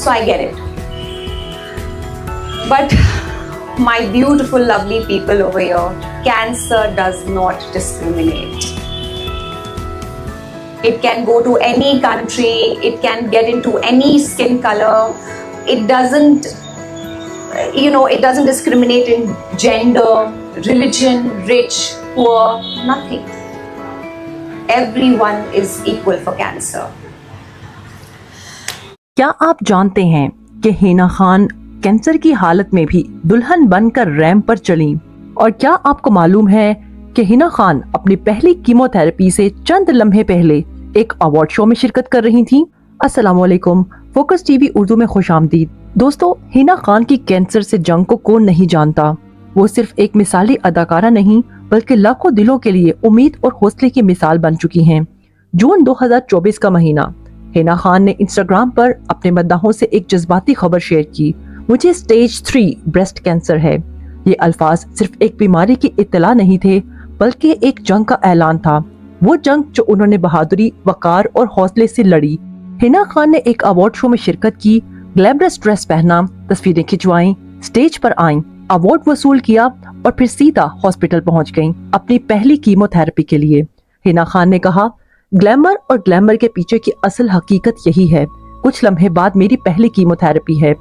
So I get it. But my beautiful, lovely people over here, cancer does not discriminate. It can go to any country, it can get into any skin color. It doesn't discriminate in gender, religion, rich, poor, nothing. Everyone is equal for cancer. क्या आप जानते हैं कि Hina Khan cancer की हालत में भी दुल्हन बनकर रैंप पर चली? और क्या आपको मालूम है कि हिना खान अपनी पहली कीमोथेरेपी से चंद लम्हे पहले एक अवार्ड शो में शिरकत कर रही थी? अस्सलाम वालेकुम, फोकस टीवी उर्दू में खुशामदीद। दोस्तों, हिना खान की कैंसर से जंग को कौन नहीं जानता। वो सिर्फ एक मिसाली अदाकारा नहीं बल्कि लाखों दिलों के लिए उम्मीद और हौसले की मिसाल बन चुकी हैं। जून 2024 का महीना, हिना खान ने इंस्टाग्राम पर अपने मद्दाहों से एक जज्बाती खबर शेयर की। मुझे स्टेज 3 ब्रेस्ट कैंसर है। ये अल्फाज सिर्फ एक बीमारी की इत्तला नहीं थे बल्कि एक जंग का ऐलान था। वो जंग जो उन्होंने बहादुरी, वकार और हौसले से लड़ी। हिना खान ने एक अवार्ड शो में शिरकत की, ग्लैमरस ड्रेस पहना, तस्वीरें खिंचवाईं, स्टेज पर आईं, अवार्ड वसूल किया और फिर सीधा हॉस्पिटल पहुंच गईं अपनी पहली कीमोथेरेपी के लिए। हिना खान ने कहा, ग्लैमर और ग्लैमर के पीछे की असल हकीकत यही है। कुछ लम्हे बाद मेरी पहली कीमोथेरेपी है।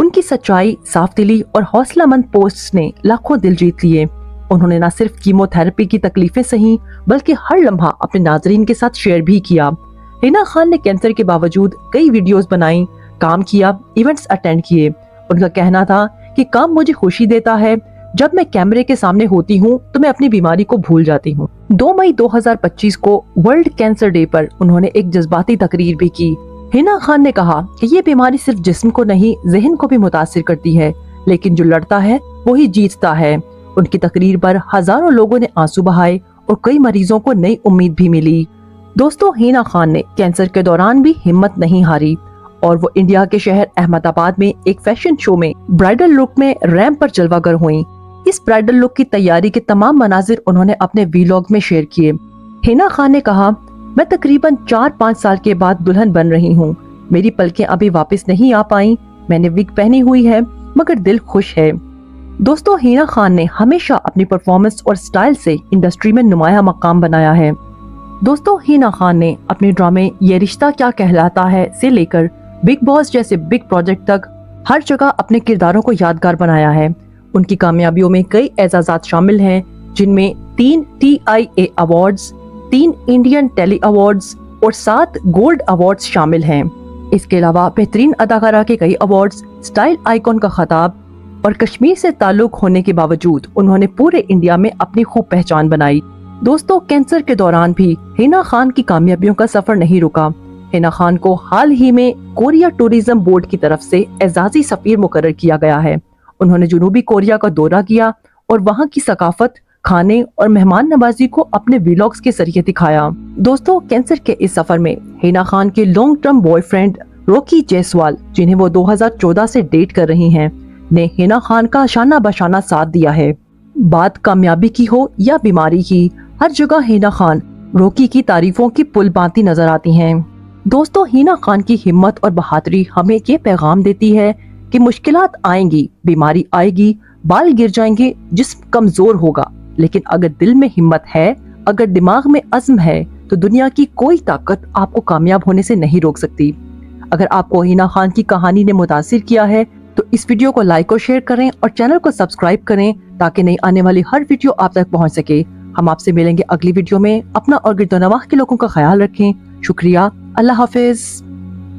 उनकी सच्चाई, साफ दिली और हौसलामंद पोस्ट्स ने लाखों दिल जीत लिए। उन्होंने न सिर्फ कीमोथेरेपी की तकलीफें सही बल्कि हर लम्हा अपने नाजरीन के साथ शेयर भी किया। हिना खान ने कैंसर के बावजूद कई वीडियोस बनाई, काम किया, इवेंट्स अटेंड किए। उनका कहना था कि काम मुझे खुशी देता है। जब मैं कैमरे के सामने होती हूँ तो मैं अपनी बीमारी को भूल जाती हूँ। 2 मई 2025 को वर्ल्ड कैंसर डे पर उन्होंने एक जज्बाती तकरीर भी की। हिना खान ने कहा कि ये बीमारी सिर्फ जिस्म को नहीं, ज़हन को भी मुतासिर करती है, लेकिन जो लड़ता है वही जीतता है। उनकी तकरीर पर हजारों लोगों ने आंसू बहाए और कई मरीजों को नई उम्मीद भी मिली। दोस्तों, हिना खान ने कैंसर के दौरान भी हिम्मत नहीं हारी और वो इंडिया के शहर अहमदाबाद में एक फैशन शो में ब्राइडल लुक में रैंप पर जलवागर हुई। इस ब्राइडल लुक की तैयारी के तमाम मनाजिर उन्होंने अपने वीलॉग में शेयर किए। हिना खान ने कहा, मैं तकरीबन 4-5 साल के बाद दुल्हन बन रही हूँ। मेरी पलकें अभी वापस नहीं आ पाई। मैंने विग पहनी हुई है मगर दिल खुश है। दोस्तों, हिना खान ने हमेशा अपनी परफॉर्मेंस और स्टाइल से इंडस्ट्री में नुमाया मकाम बनाया है। दोस्तों, हिना खान ने अपने ड्रामे ये रिश्ता क्या कहलाता है से लेकर बिग बॉस जैसे बिग प्रोजेक्ट तक हर जगह अपने किरदारों को यादगार बनाया है। उनकी कामयाबियों में कई एजाज़ात शामिल हैं, जिनमें 3 TIA awards, 3 Indian telly awards और 7 गोल्ड अवार्ड्स शामिल हैं। इसके अलावा बेहतरीन अदाकारा के कई अवार्ड्स, स्टाइल आइकॉन का खिताब और कश्मीर से ताल्लुक होने के बावजूद उन्होंने पूरे इंडिया में अपनी खूब पहचान बनाई। दोस्तों, कैंसर के दौरान भी हिना खान की कामयाबियों का सफर नहीं रुका। हिना खान को हाल ही में कोरिया टूरिज्म बोर्ड की तरफ से एजाजी सफीर मुकर्रर किया गया है। उन्होंने जनूबी कोरिया का दौरा किया और वहाँ की सकाफत, खाने और मेहमान नवाजी को अपने व्लॉग्स के जरिए दिखाया। दोस्तों, कैंसर के इस सफर में हिना खान के long term boyfriend Rocky Jaiswal, जिन्हें वो 2014 से डेट कर रही हैं, ने हिना खान का शाना बशाना साथ दिया है। बात कामयाबी की हो या बीमारी की, हर जगह हिना खान रॉकी की तारीफों की पुल बांधती नजर आती हैं। दोस्तों, हिना खान की हिम्मत और बहादुरी हमें ये पैगाम देती है कि मुश्किलात आएंगी, बीमारी आएगी, बाल गिर जाएंगे, जिस्म कमजोर होगा, लेकिन अगर दिल में हिम्मत है, अगर दिमाग में अज़्म है, तो दुनिया की कोई ताकत आपको कामयाब होने से नहीं रोक सकती। अगर आपको हिना खान की कहानी ने मुतासिर किया है तो इस वीडियो को लाइक और शेयर करें और चैनल को सब्सक्राइब करें ताकि नई आने वाली हर वीडियो आप तक पहुंच सके। हम आपसे मिलेंगे अगली वीडियो में। अपना और गिरदोनवाह के लोगों का ख्याल रखें। शुक्रिया। अल्लाह हाफिज।